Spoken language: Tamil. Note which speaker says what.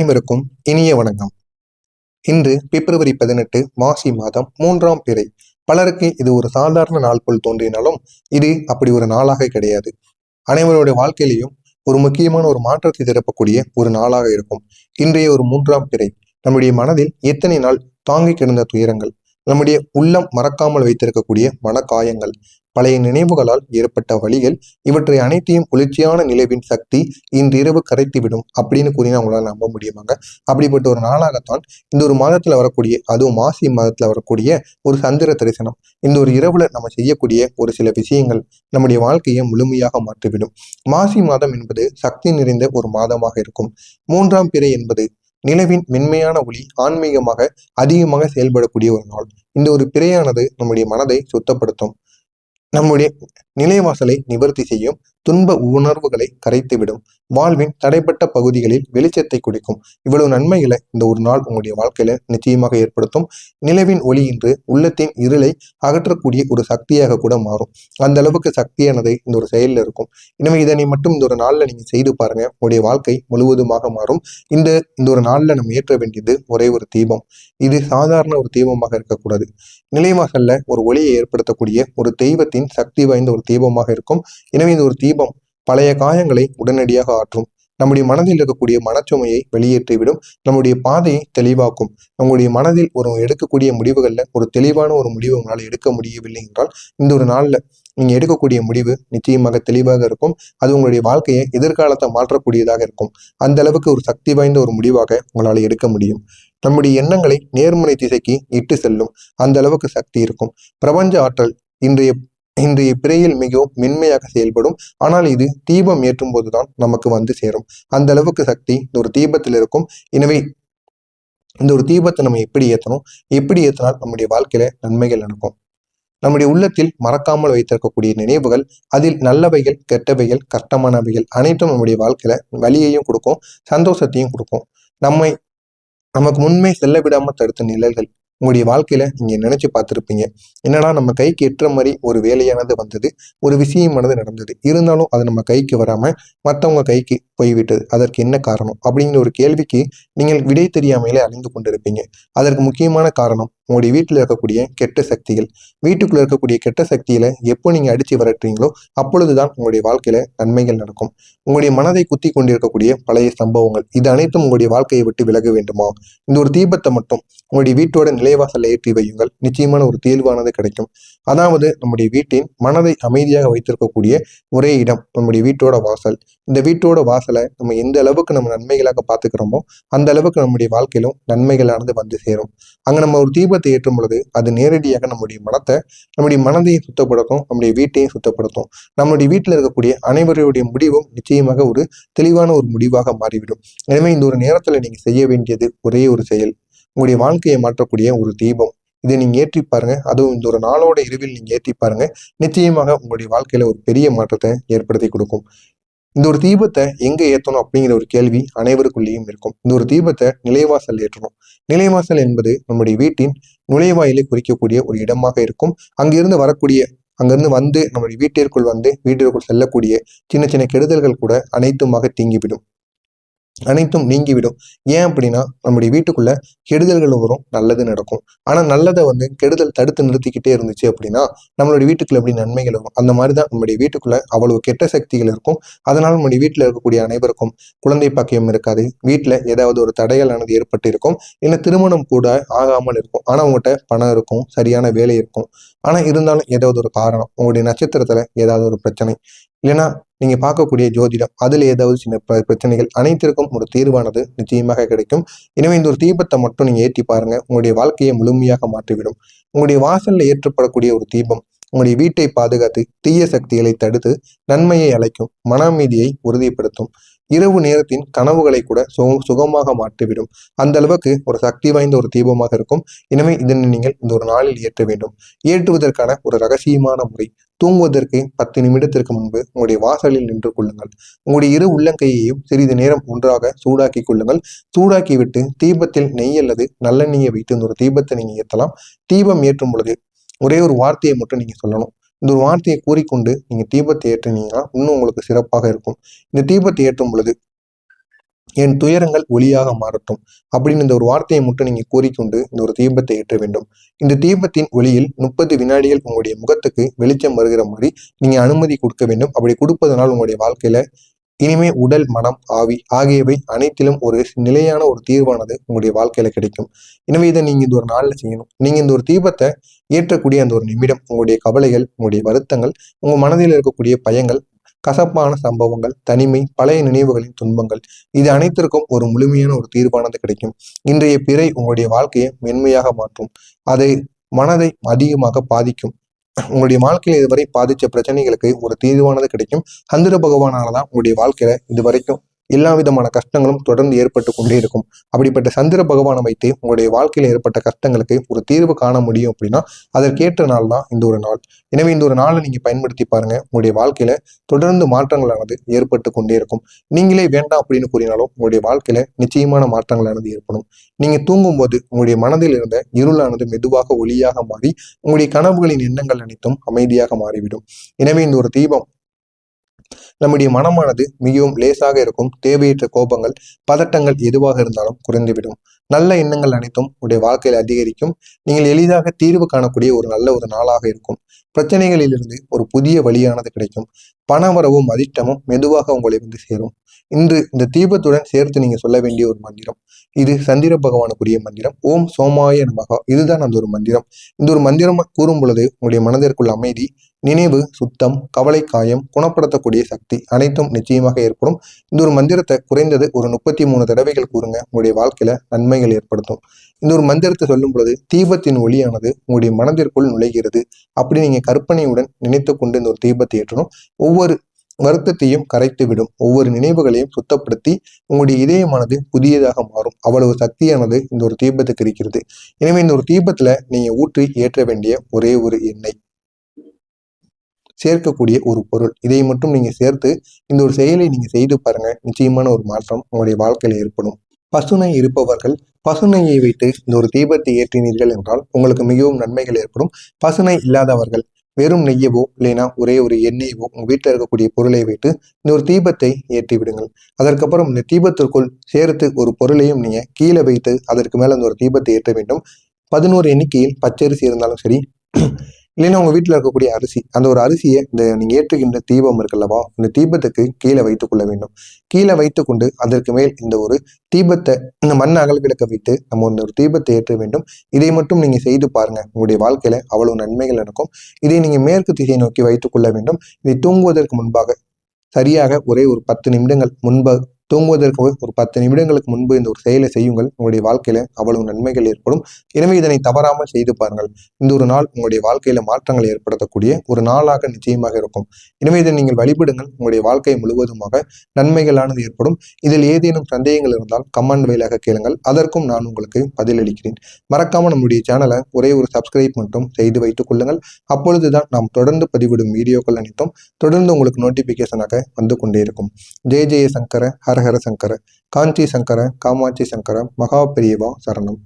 Speaker 1: அனைவருக்கும் இனிய வணக்கம். இன்று பிப்ரவரி 18 மாசி மாதம் 3ஆம் பிறை. பலருக்கு இது ஒரு சாதாரண நாள் போல் தோன்றினாலும் இது அப்படி ஒரு நாளாக கிடையாது. அனைவருடைய வாழ்க்கையிலையும் ஒரு முக்கியமான ஒரு மாற்றத்தை திறப்பக்கூடிய ஒரு நாளாக இருக்கும். இன்றைய ஒரு 3ஆம் பிறை நம்முடைய மனதில் எத்தனை நாள் தாங்கி கிடந்த துயரங்கள், நம்முடைய உள்ளம் மறக்காமல் வைத்திருக்கக்கூடிய மனக்காயங்கள், பழைய நினைவுகளால் ஏற்பட்ட வழிகள், இவற்றை அனைத்தையும் குளிர்ச்சியான நிலவின் சக்தி இன்றிரவு கரைத்துவிடும் அப்படின்னு கூறினா அவங்களால நம்ப முடியுமாங்க? அப்படிப்பட்ட ஒரு நாளாகத்தான் இந்த ஒரு மாதத்துல வரக்கூடிய, அதுவும் மாசி மாதத்துல வரக்கூடிய ஒரு சந்திர தரிசனம், இந்த ஒரு இரவுல நம்ம செய்யக்கூடிய ஒரு சில விஷயங்கள் நம்முடைய வாழ்க்கையை முழுமையாக மாற்றிவிடும். மாசி மாதம் என்பது சக்தி நிறைந்த ஒரு மாதமாக இருக்கும். 3ஆம் பிறை என்பது நிலவின் மென்மையான ஒளி ஆன்மீகமாக அதிகமாக செயல்படக்கூடிய ஒரு நாள். இந்த ஒரு பிறையானது நம்முடைய மனதை சுத்தப்படுத்தும், நம்முடைய நிலைவாசலை நிவர்த்தி செய்யும், துன்ப உணர்வுகளை கரைத்துவிடும், வாழ்வின் தடைப்பட்ட பகுதிகளில் வெளிச்சத்தை குடிக்கும். இவ்வளவு நன்மைகளை இந்த ஒரு நாள் உங்களுடைய வாழ்க்கையில நிச்சயமாக ஏற்படுத்தும். நிலவின் ஒளி இன்று உள்ளத்தின் இருளை அகற்றக்கூடிய ஒரு சக்தியாக கூட மாறும். அந்த அளவுக்கு சக்தியானது இந்த ஒரு செயலில் இருக்கும். எனவே இதனை மட்டும் இந்த ஒரு நாள்ல நீங்க செய்து பாருங்க, உங்களுடைய வாழ்க்கை முழுவதுமாக மாறும். இந்த இந்த ஒரு நாள்ல நம்ம ஏற்ற வேண்டியது ஒரே ஒரு தீபம். இது சாதாரண ஒரு தீபமாக இருக்கக்கூடாது. நிலைவாசல்ல ஒரு ஒளியை ஏற்படுத்தக்கூடிய ஒரு தெய்வத்தின் சக்தி வாய்ந்த ஒரு தீபமாக இருக்கும். எனவே இந்த ஒரு தீபம் பழைய காயங்களை உடனடியாக ஆற்றும், நம்முடைய மனதில் இருக்கக்கூடிய மனச்சுமையை வெளியேற்றிவிடும், நம்முடைய பாதையை தெளிவாக்கும். நம்முடைய மனதில் ஒரு எடுக்கக்கூடிய முடிவுகள்ல ஒரு தெளிவான ஒரு முடிவு உங்களால் எடுக்க முடியவில்லை என்றால், இந்த ஒரு நாள்ல நீங்க எடுக்கக்கூடிய முடிவு நிச்சயமாக தெளிவாக இருக்கும். அது உங்களுடைய வாழ்க்கையை எதிர்காலத்தை மாற்றக்கூடியதாக இருக்கும். அந்த அளவுக்கு ஒரு சக்தி வாய்ந்த ஒரு முடிவாக உங்களால் எடுக்க முடியும். நம்முடைய எண்ணங்களை நேர்மறை திசைக்கு இட்டு செல்லும், அந்த அளவுக்கு சக்தி இருக்கும். பிரபஞ்ச ஆற்றல் இன்றைய இன்றைய பிறையில் மிகவும் மென்மையாக செயல்படும். ஆனால் இது தீபம் ஏற்றும் போதுதான் நமக்கு வந்து சேரும். அந்த அளவுக்கு சக்தி இந்த ஒரு தீபத்தில் இருக்கும். எனவே இந்த ஒரு தீபத்தை நம்ம எப்படி ஏற்றணும், எப்படி ஏற்றினால் நம்முடைய வாழ்க்கையில நன்மைகள் நடக்கும். நம்முடைய உள்ளத்தில் மறக்காமல் வைத்திருக்கக்கூடிய நினைவுகள், அதில் நல்லவைகள், கெட்டவைகள், கஷ்டமானவைகள் அனைத்தும் நம்முடைய வாழ்க்கையில வலியையும் கொடுக்கும், சந்தோஷத்தையும் கொடுக்கும். நம்மை நமக்கு முன்மே செல்ல விடாம தடுத்த நிழல்கள் உங்களுடைய வாழ்க்கையில நீங்க நினைச்சு பார்த்திருப்பீங்க. என்னடா நம்ம கைக்கு எட்டுற மாதிரி ஒரு வேலையானது வந்தது, ஒரு விஷயமானது நடந்தது, இருந்தாலும் அது நம்ம கைக்கு வராம மற்றவங்க கைக்கு போய்விட்டது, அதற்கு என்ன காரணம் அப்படிங்கிற ஒரு கேள்விக்கு நீங்கள் விடை தெரியாமலே அழிந்து கொண்டிருப்பீங்க. அதற்கு முக்கியமான காரணம் உங்களுடைய வீட்டில் இருக்கக்கூடிய கெட்ட சக்திகள். வீட்டுக்குள்ள இருக்கக்கூடிய கெட்ட சக்தியில எப்போ நீங்க அடிச்சு விரட்டுறீங்களோ அப்பொழுதுதான் உங்களுடைய வாழ்க்கையில நன்மைகள் நடக்கும். உங்களுடைய மனதை குத்தி கொண்டிருக்கக்கூடிய பழைய சம்பவங்கள், இது அனைத்தும் உங்களுடைய வாழ்க்கையை விட்டு விலக வேண்டுமா? இந்த ஒரு தீபத்தை மட்டும் உங்களுடைய வீட்டோட நிலைவாசல்ல ஏற்றி வையுங்கள், நிச்சயமான ஒரு தீர்வானது கிடைக்கும். அதாவது நம்முடைய வீட்டின் மனதை அமைதியாக வைத்திருக்கக்கூடிய ஒரே இடம் நம்முடைய வீட்டோட வாசல். இந்த வீட்டோட வாசலை நம்ம எந்த அளவுக்கு நம்ம நன்மைகளாக பார்த்துக்கிறோமோ அந்த அளவுக்கு நம்முடைய வாழ்க்கையிலும் நன்மைகளானது வந்து சேரும். அங்க நம்ம ஒரு தீபத்தை ஏற்றும் பொழுது அது நேரடியாக நம்முடைய மனதையும் சுத்தப்படுத்தும், நம்முடைய வீட்டையும் சுத்தப்படுத்தும். நம்முடைய வீட்டில் இருக்கக்கூடிய அனைவருடைய முடிவும் நிச்சயமாக ஒரு தெளிவான ஒரு முடிவாக மாறிவிடும். எனவே இந்த ஒரு நேரத்துல நீங்க செய்ய வேண்டியது ஒரே ஒரு செயல், உங்களுடைய வாழ்க்கையை மாற்றக்கூடிய ஒரு தீபம். இதை நீங்க ஏற்றி பாருங்க. அதுவும் இந்த ஒரு நாளோட இரவில் நீங்க ஏற்றி பாருங்க. நிச்சயமாக உங்களுடைய வாழ்க்கையில ஒரு பெரிய மாற்றத்தை ஏற்படுத்தி கொடுக்கும். இந்த ஒரு தீபத்தை எங்க ஏற்றணும் அப்படிங்கிற ஒரு கேள்வி அனைவருக்குள்ளேயும் இருக்கும். இந்த ஒரு தீபத்தை நிலைவாசல் ஏற்றணும். நிலைவாசல் என்பது நம்முடைய வீட்டின் நுழைவாயிலை குறிக்கக்கூடிய ஒரு இடமாக இருக்கும். அங்கிருந்து வந்து நம்முடைய வீட்டிற்குள் செல்லக்கூடிய சின்ன சின்ன கெடுதல்கள் கூட அனைத்துமாக தீங்கிவிடும், அனைத்தும் நீங்கிவிடும். ஏன் அப்படின்னா நம்முடைய வீட்டுக்குள்ள கெடுதல்கள் வரும், நல்லது நடக்கும். ஆனா நல்லதை கெடுதல் தடுத்து நிறுத்திக்கிட்டே இருந்துச்சு அப்படின்னா நம்மளுடைய வீட்டுக்குள்ள எப்படி நன்மைகள் வரும்? அந்த மாதிரிதான் நம்முடைய வீட்டுக்குள்ள அவ்வளவு கெட்ட சக்திகள் இருக்கும். அதனால நம்முடைய வீட்டுல இருக்கக்கூடிய அனைவருக்கும் குழந்தை பாக்கியம் இருக்காது, வீட்டுல ஏதாவது ஒரு தடைகளானது ஏற்பட்டு இருக்கும், இல்ல திருமணம் கூட ஆகாமல் இருக்கும். ஆனா உங்கள்கிட்ட பணம் இருக்கும், சரியான வேலை இருக்கும். ஆனா இருந்தாலும் ஏதாவது ஒரு காரணம், உங்களுடைய நட்சத்திரத்துல ஏதாவது ஒரு பிரச்சனை, இல்லைன்னா நீங்க பார்க்கக்கூடிய ஜோதிடம் அதுல ஏதாவது சின்ன பிரச்சனைகள், அனைத்திற்கும் ஒரு தீர்வானது நிச்சயமாக கிடைக்கும். எனவே இந்த ஒரு தீபத்தை மட்டும் நீங்க ஏற்றி பாருங்க, உங்களுடைய வாழ்க்கையை முழுமையாக மாற்றிவிடும். உங்களுடைய வாசல்ல ஏற்றப்படக்கூடிய ஒரு தீபம் உங்களுடைய வீட்டை பாதுகாத்து தீய சக்திகளை தடுத்து நன்மையை அழைக்கும், மன அமைதியை உறுதிப்படுத்தும், இரவு நேரத்தின் கனவுகளை கூட சுகமாக மாற்றிவிடும். அந்த அளவுக்கு ஒரு சக்தி வாய்ந்த ஒரு தீபமாக இருக்கும். எனவே இதனை நீங்கள் இந்த ஒரு நாளில் ஏற்ற வேண்டும். ஏற்றுவதற்கான ஒரு ரகசியமான முறை, தூங்குவதற்கு 10 நிமிடத்திற்கு முன்பு உங்களுடைய வாசலில் நின்று கொள்ளுங்கள். உங்களுடைய இரு உள்ளங்கையையும் சிறிது நேரம் ஒன்றாக சூடாக்கி கொள்ளுங்கள். சூடாக்கி விட்டு தீபத்தில் நெய் அல்லது நல்லெண்ணெயை வைத்து இந்த ஒரு தீபத்தை நீங்க ஏற்றலாம். தீபம் ஏற்றும் பொழுது ஒரே ஒரு வார்த்தையை மட்டும் நீங்க சொல்லணும். இந்த ஒரு வார்த்தையை கூறிக்கொண்டு நீங்க தீபத்தை ஏற்றினீங்கன்னா இன்னும் உங்களுக்கு சிறப்பாக இருக்கும். இந்த தீபத்தை ஏற்றும் பொழுது என் துயரங்கள் ஒளியாக மாறட்டும் அப்படின்னு இந்த ஒரு வார்த்தையை மட்டும் நீங்க கூறிக்கொண்டு இந்த ஒரு தீபத்தை ஏற்ற வேண்டும். இந்த தீபத்தின் ஒளியில் 30 வினாடிகள் உங்களுடைய முகத்துக்கு வெளிச்சம் வருகிற மாதிரி நீங்க அனுமதி கொடுக்க வேண்டும். அப்படி கொடுப்பதனால் உங்களுடைய வாழ்க்கையில இனிமே உடல், மனம், ஆவி ஆகியவை அனைத்திலும் ஒரு நிலையான ஒரு தீர்வானது உங்களுடைய வாழ்க்கையில கிடைக்கும். எனவே இதை நீங்க இந்த ஒரு நாள்ல செய்யணும். நீங்க இந்த ஒரு தீபத்தை ஏற்றக்கூடிய அந்த ஒரு நிமிடம் உங்களுடைய கவலைகள், உங்களுடைய வருத்தங்கள், உங்க மனதில் இருக்கக்கூடிய பயங்கள், கசப்பான சம்பவங்கள், தனிமை, பழைய நினைவுகளின் துன்பங்கள், இது அனைத்திற்கும் ஒரு முழுமையான ஒரு தீர்வானது கிடைக்கும். இன்றைய பிறை உங்களுடைய வாழ்க்கையை மென்மையாக மாற்றும். அதை மனதை அதிகமாக பாதிக்கும். உங்களுடைய வாழ்க்கையில இதுவரை பாதிச்ச பிரச்சனைகளுக்கு ஒரு தீர்வானது கிடைக்கும். சந்திர பகவானாலதான் உங்களுடைய வாழ்க்கையில இது வரைக்கும் எல்லா விதமான கஷ்டங்களும் தொடர்ந்து ஏற்பட்டு கொண்டே இருக்கும். அப்படிப்பட்ட சந்திர பகவானை வைத்து உங்களுடைய வாழ்க்கையில ஏற்பட்ட கஷ்டங்களுக்கு ஒரு தீர்வு காண முடியும் அப்படின்னா அதற்கேற்ற நாள் தான் இந்த ஒரு நாள். எனவே இந்த ஒரு நாளை நீங்க பயன்படுத்தி பாருங்க. உங்களுடைய வாழ்க்கையில தொடர்ந்து மாற்றங்களானது ஏற்பட்டு கொண்டே இருக்கும். நீங்களே வேண்டாம் அப்படின்னு கூறினாலும் உங்களுடைய வாழ்க்கையில நிச்சயமான மாற்றங்களானது ஏற்படும். நீங்க தூங்கும் போது உங்களுடைய மனதில் இருந்த இருளானது மெதுவாக ஒளியாக மாறி உங்களுடைய கனவுகளின் எண்ணங்கள் அனைத்தும் அமைதியாக மாறிவிடும். எனவே இந்த ஒரு தீபம் நம்முடைய மனமானது மிகவும் லேசாக இருக்கும். தேவையற்ற கோபங்கள், பதட்டங்கள் எதுவாக இருந்தாலும் குறைந்துவிடும். நல்ல எண்ணங்கள் அனைத்தும் உடைய வாழ்க்கையில் அதிகரிக்கும். நீங்கள் எளிதாக தீர்வு காணக்கூடிய ஒரு நல்ல ஒரு நாளாக இருக்கும். பிரச்சனைகளிலிருந்து ஒரு புதிய வழியானது கிடைக்கும். பணவரவும் அதிர்ஷ்டமும் மெதுவாக உங்களை சேரும். இன்று இந்த தீபத்துடன் சேர்த்து நீங்க சொல்ல வேண்டிய ஒரு மந்திரம், இது சந்திர பகவானுக்குரிய மந்திரம். ஓம் சோமாய நமகா, இதுதான் அந்த ஒரு மந்திரம். இந்த ஒரு மந்திரம் கூறும் பொழுது உங்களுடைய மனதிற்குள் அமைதி, நினைவு சுத்தம், கவலை, காயம் குணப்படுத்தக்கூடிய சக்தி அனைத்தும் நிச்சயமாக ஏற்படும். இந்த ஒரு மந்திரத்தை குறைந்தது ஒரு 33 தடவைகள் கூறுங்க. உங்களுடைய வாழ்க்கையில நன்மைகள் ஏற்படுத்தும். இந்த ஒரு மந்திரத்தை சொல்லும் பொழுது தீபத்தின் ஒளியானது உங்களுடைய மனதிற்குள் நுழைகிறது. அப்படி நீங்க கற்பனையுடன் நினைத்து கொண்டு இந்த ஒரு தீபத்தை ஏற்றணும். ஒவ்வொரு வருத்தத்தையும் கரைத்து விடும். ஒவ்வொரு நினைவுகளையும் சுத்தப்படுத்தி உங்களுடைய இதயமானது புதியதாக மாறும். அவ்வளவு சக்தியானது இந்த ஒரு தீபத்துக்கு இருக்கிறது. எனவே இந்த ஒரு தீபத்துல நீங்க ஊற்றி ஏற்ற வேண்டிய ஒரே ஒரு எண்ணெய், சேர்க்கக்கூடிய ஒரு பொருள், இதை மட்டும் நீங்க சேர்த்து இந்த ஒரு செயலை நீங்க செய்து பாருங்க. நிச்சயமான ஒரு மாற்றம் உங்களுடைய வாழ்க்கையில ஏற்படும். பசுனை இருப்பவர்கள் பசுனையை வைத்து இந்த ஒரு தீபத்தை ஏற்றினீர்கள் என்றால் உங்களுக்கு மிகவும் நன்மைகள் ஏற்படும். பசுனை இல்லாதவர்கள் வெறும் நெய்யவோ இல்லைன்னா ஒரே ஒரு எண்ணெயவோ உங்க வீட்டில் இருக்கக்கூடிய பொருளை வைத்து இந்த ஒரு தீபத்தை ஏற்றி விடுங்கள். அதற்கப்புறம் இந்த தீபத்திற்குள் சேர்த்து ஒரு பொருளையும் நீங்க கீழே வைத்து அதற்கு மேல அந்த ஒரு தீபத்தை ஏற்ற வேண்டும். 11 எண்ணிக்கையில் பச்சரிசி இருந்தாலும் சரி, இல்லைன்னா உங்க வீட்டில் இருக்கக்கூடிய அரிசி, அந்த ஒரு அரிசியை இந்த நீங்க ஏற்றுகின்ற தீபம் இருக்குல்லவா, இந்த தீபத்துக்கு கீழே வைத்துக் கொள்ள வேண்டும். கீழே வைத்துக்கொண்டு அதற்கு மேல் இந்த ஒரு தீபத்தை, இந்த மண் அகல் விளக்க வைத்து நம்ம இந்த ஒரு தீபத்தை ஏற்ற வேண்டும். இதை மட்டும் நீங்க செய்து பாருங்க. உங்களுடைய வாழ்க்கையில அவ்வளவு நன்மைகள் நடக்கும். இதை நீங்க மேற்கு திசை நோக்கி வைத்துக் கொள்ள வேண்டும். இதை தூங்குவதற்கு முன்பாக சரியாக ஒரே ஒரு 10 நிமிடங்கள் முன்பு, தூங்குவதற்கு ஒரு 10 நிமிடங்களுக்கு முன்பு இந்த ஒரு செயலை செய்யுங்கள். உங்களுடைய வாழ்க்கையில அவ்வளவு நன்மைகள் ஏற்படும். எனவே இதனை தவறாமல் செய்து பாருங்கள். இந்த ஒரு நாள் உங்களுடைய வாழ்க்கையில மாற்றங்கள் ஏற்படுத்தக்கூடிய ஒரு நாளாக நிச்சயமாக இருக்கும். எனவே இதை நீங்கள் வழிபடுங்கள். உங்களுடைய வாழ்க்கை முழுவதுமாக நன்மைகளானது ஏற்படும். இதில் ஏதேனும் சந்தேகங்கள் இருந்தால் கமெண்ட் வாயிலாக கேளுங்கள். அதற்கும் நான் உங்களுக்கு பதிலளிக்கிறேன். மறக்காம நம்முடைய சேனலை ஒரே ஒரு சப்ஸ்கிரைப் மட்டும் செய்து வைத்துக் கொள்ளுங்கள். அப்பொழுதுதான் நாம் தொடர்ந்து பதிவிடும் வீடியோக்கள் அனைத்தும் தொடர்ந்து உங்களுக்கு நோட்டிபிகேஷனாக வந்து கொண்டே இருக்கும். ஜெய ஜெய சங்கர, ஹர ஹர சங்கர, காஞ்சி சங்கர, காமாட்சி சங்கர, மகா பெரியவா சரணம்.